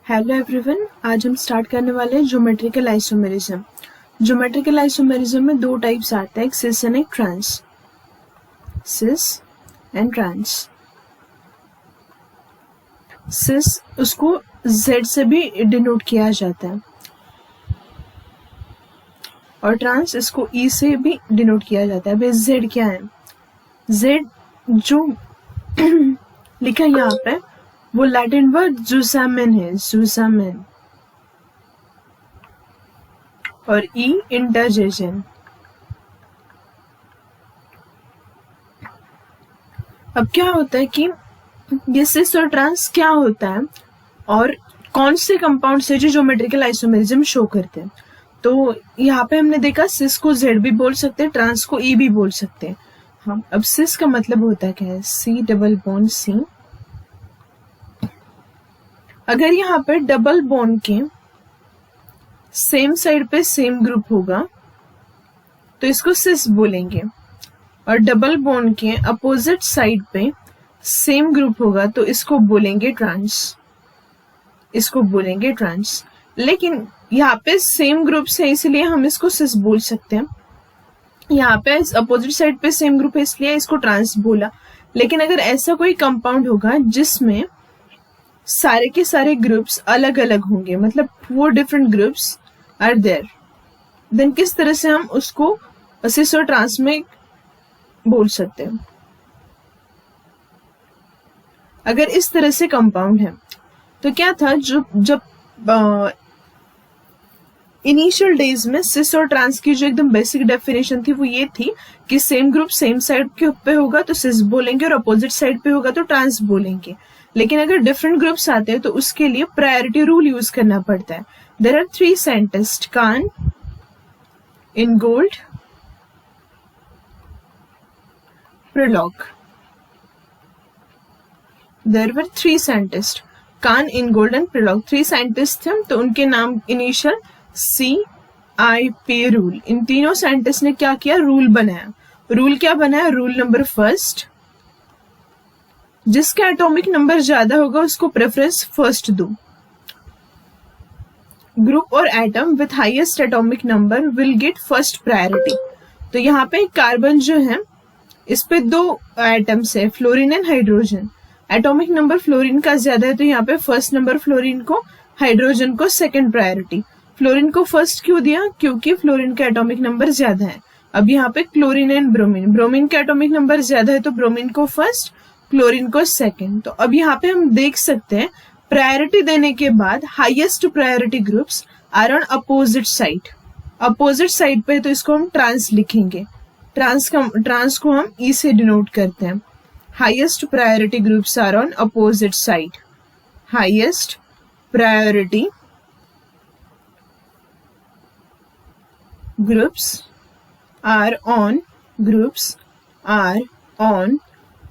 Hello everyone, आज हम start करने वाले हैं ज्योमेट्रिकल आइसोमेरिज्म। ज्योमेट्रिकल आइसोमेरिज्म में दो टाइप्स आते हैं, एक सिस एंड एक trans. Cis and trans. Cis उसको Z से भी डिनोट किया जाता है और ट्रांस इसको E से भी डिनोट किया जाता है। अब Z क्या है? Z जो लिखा है यहाँ पे वो लैटिन वर्ड ज़ुसामेन है, ज़ुसामेन, और E इंटरजेशन। अब क्या होता है कि ये सिस और ट्रांस क्या होता है और कौन से कंपाउंड से जो ज्योमेट्रिकल आइसोमेरिज्म शो करते हैं। तो यहाँ पे हमने देखा सिस को Z भी बोल सकते हैं, ट्रांस को E भी बोल सकते हैं। हाँ, अब सिस का मतलब होता है क्या है? C double bond C। अगर यहाँ पे डबल बॉन्ड के सेम साइड पे सेम ग्रुप होगा तो इसको सिस बोलेंगे, और डबल बॉन्ड के अपोजिट साइड पे सेम ग्रुप होगा तो इसको बोलेंगे ट्रांस, इसको बोलेंगे ट्रांस। लेकिन यहाँ पे सेम ग्रुप है इसलिए हम इसको सिस बोल सकते हैं, यहाँ पे अपोजिट साइड पे सेम ग्रुप है इसलिए इसको ट्रांस बोला। लेकिन अगर ऐसा कोई कंपाउंड होगा जिसमें सारे के सारे ग्रुप्स अलग अलग होंगे, मतलब 4 different groups are there, then किस तरह से हम उसको सिस और ट्रांस में बोल सकते हैं? अगर इस तरह से कंपाउंड है तो क्या था, जब इनिशियल डेज में सिस और ट्रांस की जो एकदम बेसिक डेफिनेशन थी वो ये थी कि सेम ग्रुप सेम साइड के पे होगा तो सिस बोलेंगे और अपोजिट साइड पे होगा तो ट्रांस बोलेंगे। लेकिन अगर डिफरेंट ग्रुप्स आते हैं तो उसके लिए प्रायोरिटी रूल यूज करना पड़ता है। There are 3 scientist, Cahn, Ingold, Prelog. There were 3 scientist, Cahn, Ingold and Prelog. 3 scientist थे तो उनके नाम इनिशियल CIP रूल। इन तीनों साइंटिस्ट ने क्या किया? रूल बनाया। रूल क्या बनाया? रूल नंबर फर्स्ट, जिसका एटॉमिक नंबर ज्यादा होगा उसको प्रेफरेंस फर्स्ट दो। ग्रुप और atom with highest atomic number will get first priority. तो यहाँ पे कार्बन जो है इस पे 2 एटम्स है, fluorine and hydrogen. Atomic number fluorine का ज्यादा है तो यहाँ पे फर्स्ट नंबर फ्लोरीन को, हाइड्रोजन को सेकंड प्रायोरिटी। फ्लोरीन को फर्स्ट क्यों दिया? क्योंकि फ्लोरीन का एटॉमिक नंबर ज्यादा है। अब यहाँ पे क्लोरीन एंड ब्रोमीन, ब्रोमीन का एटॉमिक नंबर ज्यादा है तो ब्रोमीन को फर्स्ट, क्लोरीन को सेकंड। तो अब यहाँ पे हम देख सकते हैं प्रायोरिटी देने के बाद highest priority groups are on opposite side. Opposite side पे तो इसको हम ट्रांस लिखेंगे, ट्रांस को हम ई से डिनोट करते हैं। Highest priority groups are on opposite side. Highest priority groups are on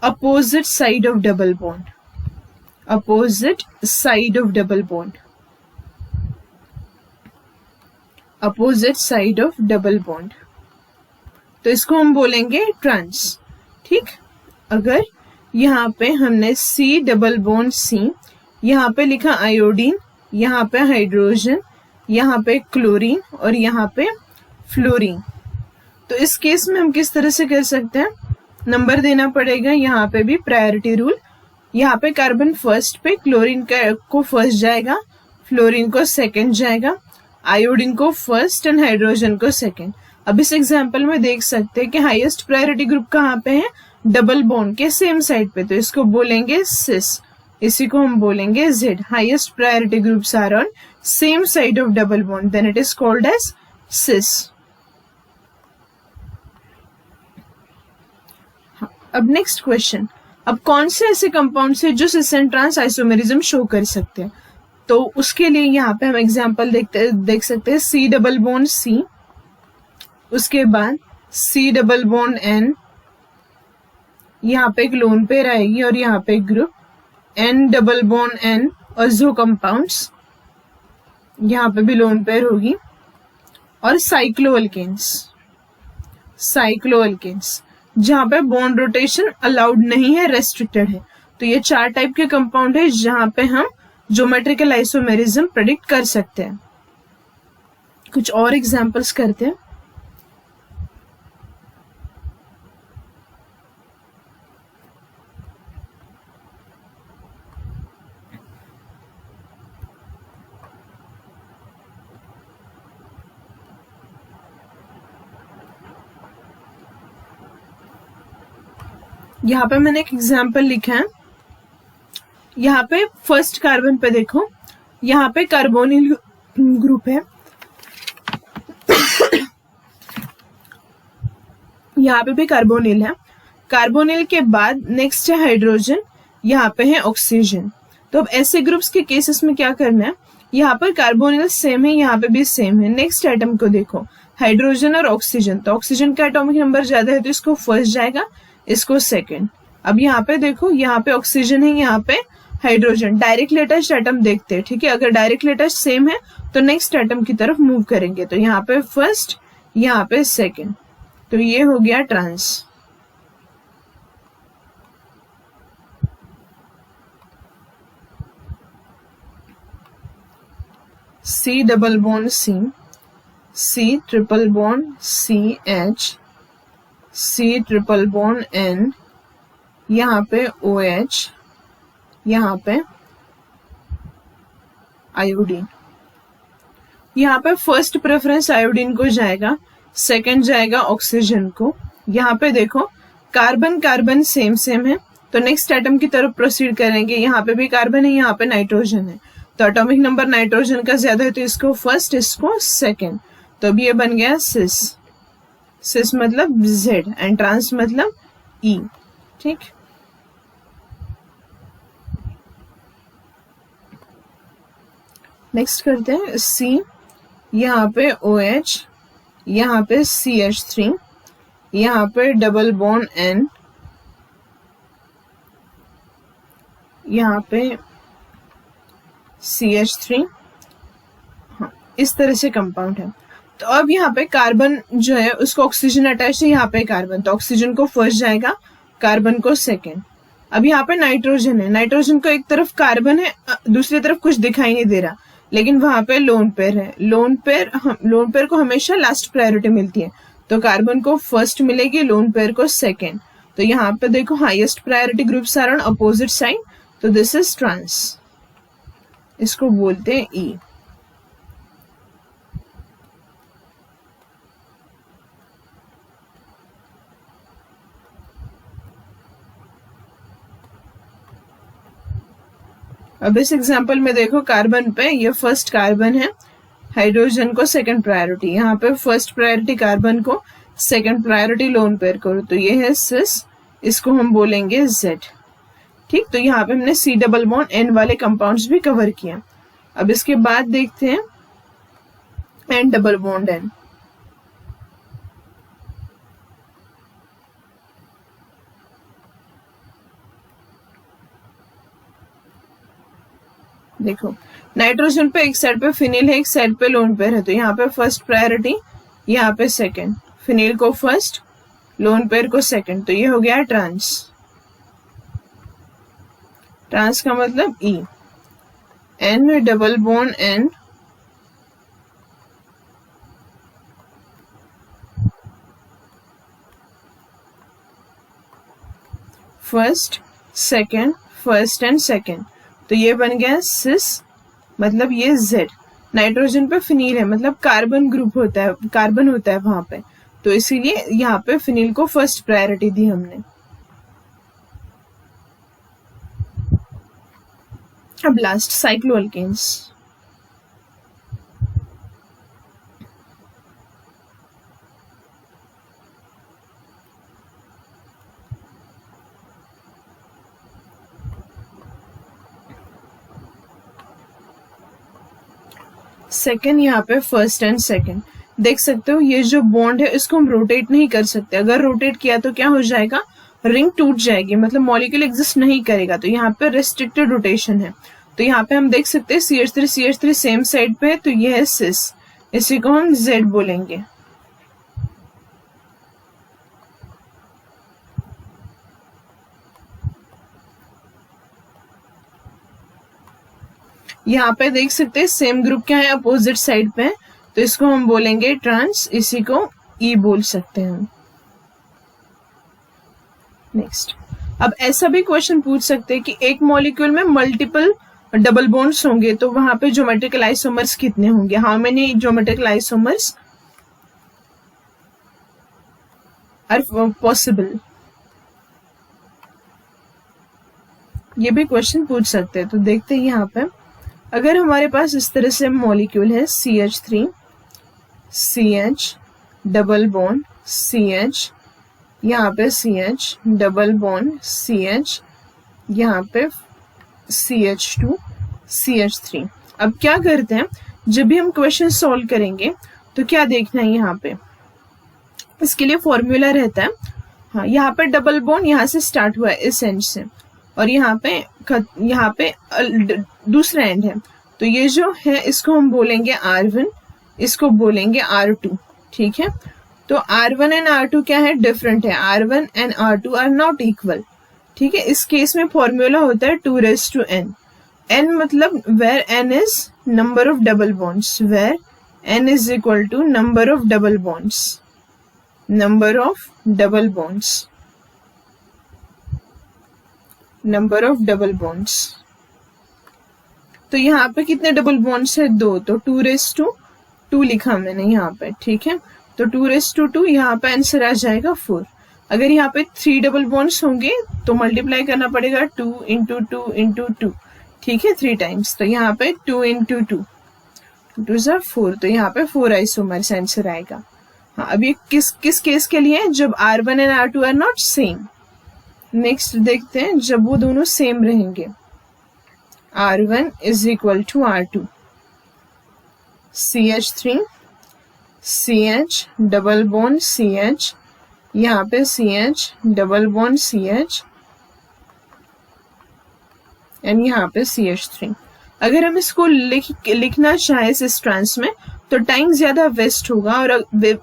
opposite side of double bond, opposite side of double bond, opposite side of double bond। तो इसको हम बोलेंगे ट्रांस। ठीक, अगर यहाँ पे हमने C डबल बॉन्ड C, यहाँ पे लिखा आयोडीन, यहाँ पे हाइड्रोजन, यहाँ पे क्लोरीन और यहाँ पे फ्लोरीन, तो इस केस में हम किस तरह से कर सकते हैं? नंबर देना पड़ेगा। यहाँ पे भी प्रायोरिटी रूल, यहाँ पे कार्बन फर्स्ट पे, क्लोरीन को फर्स्ट जाएगा, फ्लोरीन को सेकंड जाएगा, आयोडीन को फर्स्ट एंड हाइड्रोजन को सेकंड। अब इस एग्जांपल में देख सकते हैं कि हाईएस्ट प्रायोरिटी ग्रुप कहाँ पे है? डबल बॉन्ड के सेम साइड पे, तो इसको बोलेंगे सिस, इसी को हम बोलेंगे Z। Highest priority groups are on same side of double bond, then it is called as cis. अब नेक्स्ट क्वेश्चन, अब कौन से ऐसे कंपाउंड है जो सिस एंड ट्रांस आइसोमेरिज्म शो कर सकते हैं? तो उसके लिए यहाँ पे हम एग्जांपल देख सकते हैं। C डबल बॉन्ड C, उसके बाद C डबल बॉन्ड N, यहाँ पे एक लोन पेयर आएगी और यहाँ पे एक group, N double bond N और जो कंपाउंड्स, यहाँ पे भी लोन पेयर होगी, और साइक्लोअल्केन्स, साइक्लोअल्केन्स जहाँ पे बॉन्ड रोटेशन अलाउड नहीं है, रेस्ट्रिक्टेड है। तो ये 4 टाइप के कंपाउंड है जहाँ पे हम ज्योमेट्रिकल आइसोमेरिज्म प्रेडिक्ट कर सकते हैं। कुछ और एग्जांपल्स करते हैं। यहाँ पे मैंने एक एग्जाम्पल लिखा है। यहाँ पे फर्स्ट कार्बन पे देखो, यहाँ पे कार्बोनिल ग्रुप है, यहाँ पे भी कार्बोनिल है। कार्बोनिल के बाद नेक्स्ट है हाइड्रोजन, यहाँ पे है ऑक्सीजन। तो अब ऐसे ग्रुप्स के केसेस में क्या करना है, यहाँ पर कार्बोनिल सेम है, यहाँ पे भी सेम है। नेक्स्ट एटम को देखो, हाइड्रोजन और ऑक्सीजन, तो ऑक्सीजन का एटॉमिक नंबर ज्यादा है तो इसको फर्स्ट जाएगा, इसको सेकंड। अब यहाँ पे देखो, यहाँ पे ऑक्सीजन है, यहाँ पे हाइड्रोजन। डायरेक्ट लेटेस्ट एटम देखते हैं, ठीक है। अगर डायरेक्ट लेटेस्ट सेम है तो नेक्स्ट एटम की तरफ मूव करेंगे, तो यहाँ पे फर्स्ट, यहाँ पे सेकंड, तो ये हो गया trans. C double bond C triple bond CH, C triple bond N, यहाँ पे OH, यहाँ पे आयोडीन। यहाँ पे फर्स्ट प्रेफरेंस आयोडीन को जाएगा, सेकंड जाएगा ऑक्सीजन को। यहाँ पे देखो कार्बन कार्बन सेम सेम है, तो नेक्स्ट एटम की तरफ प्रोसीड करेंगे। यहाँ पे भी कार्बन है, यहाँ पे नाइट्रोजन है, तो एटॉमिक नंबर नाइट्रोजन का ज्यादा है तो इसको फर्स्ट, इसको सेकंड। तो अब ये बन गया सिस। सिस मतलब Z एंड ट्रांस मतलब E, ठीक। नेक्स्ट करते हैं C, यहाँ पे OH, यहाँ पे CH3, यहाँ पे डबल बॉन्ड N, यहाँ पे CH3, हाँ इस तरह से कंपाउंड है। तो अब यहाँ पे कार्बन जो है उसको ऑक्सीजन अटैच है, यहाँ पे कार्बन, तो ऑक्सीजन को फर्स्ट जाएगा, कार्बन को सेकंड। अब यहाँ पे नाइट्रोजन है, नाइट्रोजन को एक तरफ कार्बन है, दूसरी तरफ कुछ दिखाई नहीं दे रहा, लेकिन वहां पे लोन पेयर है। लोन पेयर को हमेशा लास्ट प्रायोरिटी मिलती है, तो कार्बन को फर्स्ट मिलेगी, लोन पेयर को सेकंड। तो यहाँ पे देखो highest priority groups are on opposite side, तो दिस इज ट्रांस, इसको बोलते हैं E। अब इस एग्जांपल में देखो कार्बन पे, ये फर्स्ट कार्बन है, हाइड्रोजन को सेकंड प्रायोरिटी, यहाँ पे फर्स्ट प्रायोरिटी कार्बन को, सेकंड प्रायोरिटी लोन पेयर को, तो ये है सिस, इसको हम बोलेंगे Z, ठीक। तो यहाँ पे हमने C डबल बॉन्ड N वाले कंपाउंड्स भी कवर किया। अब इसके बाद देखते हैं N डबल बॉन्ड N। देखो नाइट्रोजन पे एक साइड पे फिनिल है, एक साइड पे लोन पेयर है, तो यहाँ पे फर्स्ट प्रायोरिटी, यहाँ पे सेकंड, फिनिल को फर्स्ट, लोन पेयर को सेकंड, तो ये हो गया ट्रांस। ट्रांस का मतलब E। N double bond N, first second, first and second, तो ये बन गया सिस, मतलब ये Z। नाइट्रोजन पे फिनील है, मतलब कार्बन ग्रुप होता है, कार्बन होता है वहां पे, तो इसीलिए यहाँ पे फिनील को फर्स्ट प्रायोरिटी दी हमने। अब लास्ट साइक्लोअल्केन्स। सेकेंड, यहाँ पे फर्स्ट एंड सेकेंड देख सकते हो। ये जो बॉन्ड है इसको हम रोटेट नहीं कर सकते, अगर रोटेट किया तो क्या हो जाएगा, रिंग टूट जाएगी, मतलब मॉलिक्यूल एग्जिस्ट नहीं करेगा। तो यहाँ पे रेस्ट्रिक्टेड रोटेशन है, तो यहाँ पे हम देख सकते हैं CH3 सेम साइड पे है, तो ये है सिस, इसी को हम Z बोलेंगे। यहाँ पे देख सकते हैं सेम ग्रुप क्या है, अपोजिट साइड पे है, तो इसको हम बोलेंगे ट्रांस, इसी को ई बोल सकते हैं हम। नेक्स्ट, अब ऐसा भी क्वेश्चन पूछ सकते हैं कि एक मॉलिक्यूल में मल्टीपल डबल बॉन्ड्स होंगे तो वहां पे ज्योमेट्रिकल आइसोमर्स कितने होंगे, how many geometrical isomers are possible, ये भी क्वेश्चन पूछ सकते हैं। तो देखते हैं यहाँ पे, अगर हमारे पास इस तरह से मॉलिक्यूल है CH3 CH double bond CH, यहाँ पे CH डबल बॉन्ड CH, यहाँ पे CH2 CH3। अब क्या करते हैं, जब भी हम क्वेश्चन सॉल्व करेंगे तो क्या देखना है, यहाँ पे इसके लिए फॉर्मूला रहता है। हाँ, यहाँ पे डबल बॉन्ड यहाँ से स्टार्ट हुआ है इस एंड से, और यहाँ पे दूसरा एंड है, तो ये जो है इसको हम बोलेंगे R1, इसको बोलेंगे R2। ठीक है, तो R1 एंड R2 क्या है, डिफरेंट है, R1 and R2 are not equal. ठीक है, इस केस में फॉर्मूला होता है 2n। n मतलब where n is number of double bonds, where n is equal to number of double bonds, number of double bonds, number of double bonds. तो यहाँ पे कितने डबल बॉन्ड्स है, 2, तो 2 लिखा मैंने यहाँ पे। ठीक है, तो 2 यहाँ पे आंसर आ जाएगा 4। अगर यहाँ पे 3 डबल बॉन्ड्स होंगे तो मल्टीप्लाई करना पड़ेगा 2 इंटू 2 इंटू 2। ठीक है, 3 टाइम्स, तो यहाँ पे 2 इंटू 2, 2 ज़ा 4, तो यहाँ पे 4 आइसोमर्स आंसर आएगा। हाँ, अब ये किस केस के लिए है, जब R1 and R2 are not same. Next देखते हैं, जब वो दोनों सेम रहेंगे, R1 is equal to R2, CH3 CH double bond CH, यहाँ पे CH double bond CH and यहाँ पे CH3। अगर हम इसको लिखना चाहे इस ट्रांस में तो टाइम ज्यादा वेस्ट होगा, और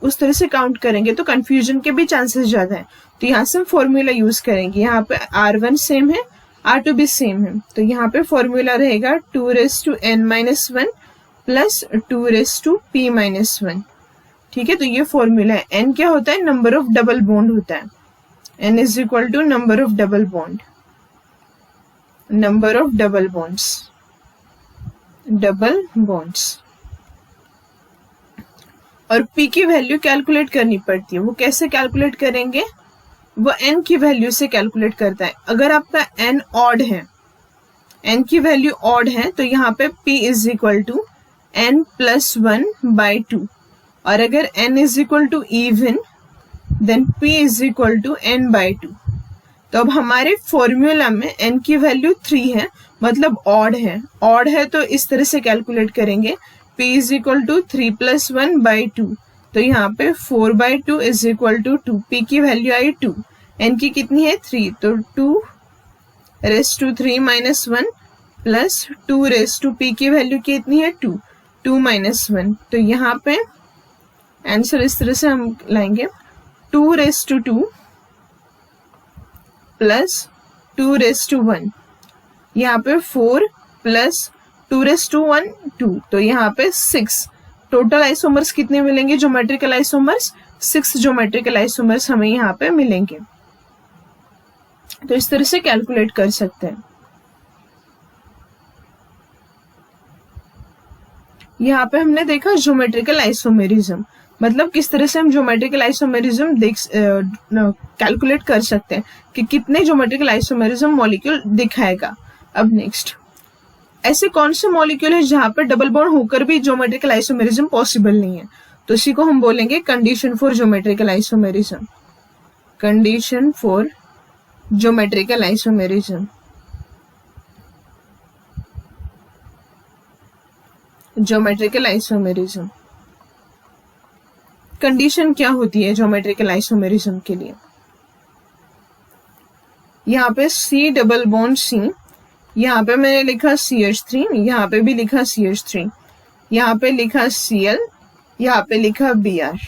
उस तरह से काउंट करेंगे तो कंफ्यूजन के भी चांसेस ज्यादा है। तो यहाँ से हम फॉर्मूला यूज करेंगे, यहाँ पे R1 सेम है, R2 भी सेम है, तो यहाँ पे फॉर्मूला रहेगा 2n-1 प्लस 2p-1। ठीक है, तो ये फॉर्मूला है। n क्या होता है, नंबर ऑफ डबल बॉन्ड होता है, n is equal to number of double bond, number of double bonds, double bonds. और p की वैल्यू कैलकुलेट करनी पड़ती है, वो कैसे कैलकुलेट करेंगे, वो n की वैल्यू से कैलकुलेट करता है। अगर आपका n ऑड है, n की वैल्यू ऑड है, तो यहाँ पे p is equal to n plus 1/2, और अगर n is equal to even then p is equal to n/2। तो अब हमारे फॉर्मूला में n की वैल्यू 3 है, मतलब ऑड है तो इस तरह से कैलकुलेट करेंगे, p is equal to 3 plus 1/2, तो यहाँ पे 4/2 इज इक्वल टू 2, p की वैल्यू आई 2, n की कितनी है 3, तो 2^3 - 1 प्लस 2p की वैल्यू कितनी है 2, 2 - 1, तो यहाँ पे आंसर इस तरह से हम लाएंगे 2^2 प्लस 2^1, यहाँ पे 4 प्लस 2^1 2, तो यहाँ पे 6। टोटल आइसोमर्स कितने मिलेंगे, ज्योमेट्रिकल आइसोमर्स 6 ज्योमेट्रिकल आइसोमर्स हमें यहाँ पे मिलेंगे। तो इस तरह से कैलकुलेट कर सकते हैं। यहाँ पे हमने देखा ज्योमेट्रिकल आइसोमेरिज्म, मतलब किस तरह से हम ज्योमेट्रिकल आइसोमेरिज्म कैलकुलेट कर सकते हैं कि कितने ज्योमेट्रिकल आइसोमेरिज्म मॉलिक्यूल दिखाएगा। अब नेक्स्ट, ऐसे कौन से मॉलिक्यूल है जहां पर डबल बॉन्ड होकर भी ज्योमेट्रिकल आइसोमेरिज्म पॉसिबल नहीं है, तो इसी को हम बोलेंगे condition for geometrical isomerism, condition for geometrical isomerism. Geometrical isomerism condition क्या होती है ज्योमेट्रिकल आइसोमेरिज्म के लिए, यहाँ पे C डबल बॉन्ड C, यहाँ पे मैंने लिखा CH3, यहाँ पे भी लिखा CH3, यहाँ पे लिखा Cl, यहाँ पे लिखा Br।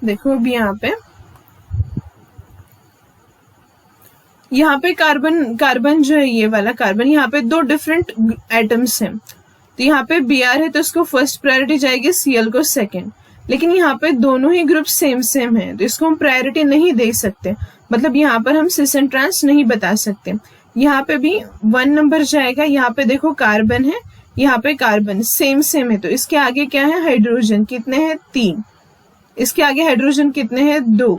देखो अभी यहाँ पे कार्बन जो है, ये वाला कार्बन, यहाँ पे 2 डिफरेंट एटम्स हैं। तो यहाँ पे Br है तो इसको फर्स्ट प्रायोरिटी जाएगी, Cl को सेकंड। लेकिन यहाँ पे दोनों ही ग्रुप सेम है तो इसको हम प्रायोरिटी नहीं दे सकते, मतलब यहाँ पर हम सिस एंड ट्रांस नहीं बता सकते। यहाँ पे भी 1 नंबर जाएगा। यहाँ पे देखो कार्बन है, यहाँ पे कार्बन सेम है तो इसके आगे क्या है, हाइड्रोजन। कितने हैं, 3। इसके आगे हाइड्रोजन कितने हैं, 2।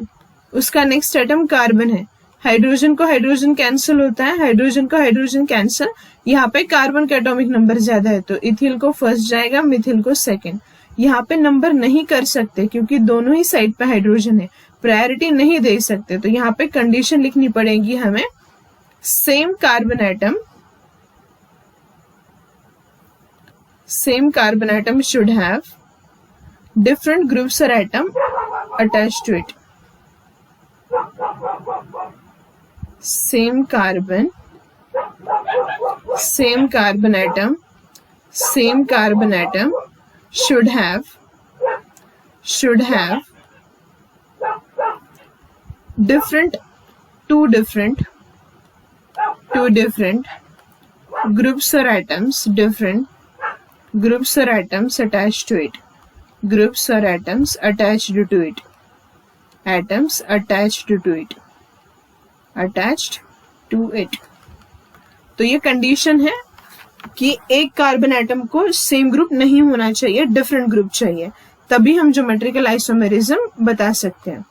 उसका नेक्स्ट एटम कार्बन है। हाइड्रोजन को हाइड्रोजन कैंसिल होता है, हाइड्रोजन को हाइड्रोजन कैंसिल। यहाँ पे कार्बन का एटॉमिक नंबर ज्यादा है तो इथिल को फर्स्ट जाएगा, मिथिल को सेकंड। यहाँ पे नंबर नहीं कर सकते क्योंकि दोनों ही साइड पे हाइड्रोजन है, प्रायोरिटी नहीं दे सकते। तो यहाँ पे कंडीशन लिखनी पड़ेगी हमें, same carbon atom should have different groups और atom attached to it. same carbon atom should have two different groups or atoms, different groups or atoms attached to it, atoms attached to it। तो ये condition है कि एक carbon atom को same group नहीं होना चाहिए, डिफरेंट ग्रुप चाहिए, तभी हम ज्योमेट्रिकल आइसोमेरिज्म बता सकते हैं।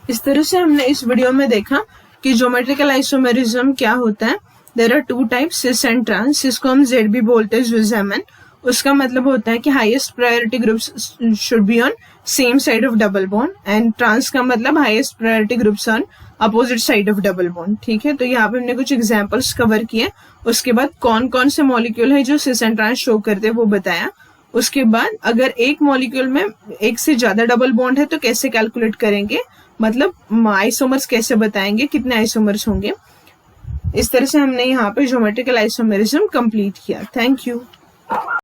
इस तरह से हमने इस वीडियो में देखा कि ज्योमेट्रिकल आइसोमेरिज्म क्या होता है। There are 2 types, cis and trans. जिसको हम ZB बोलते हैं, ज़ुज़ैमन। उसका मतलब होता है कि highest priority groups should be on same side of double bond, and trans का मतलब highest priority groups on opposite side of double bond. ठीक है, तो यहाँ पे हमने कुछ एग्जांपल्स कवर किए। उसके बाद कौन कौन से मॉलिक्यूल है जो सिस एंड ट्रांस शो करते हैं वो बताया। उसके बाद अगर एक मॉलिक्यूल में एक से ज्यादा डबल बॉन्ड है तो कैसे कैलकुलेट करेंगे, मतलब आइसोमर्स कैसे बताएंगे, कितने आइसोमर्स होंगे। इस तरह से हमने यहाँ पे ज्योमेट्रिकल आइसोमेरिज्म कंप्लीट किया। Thank you.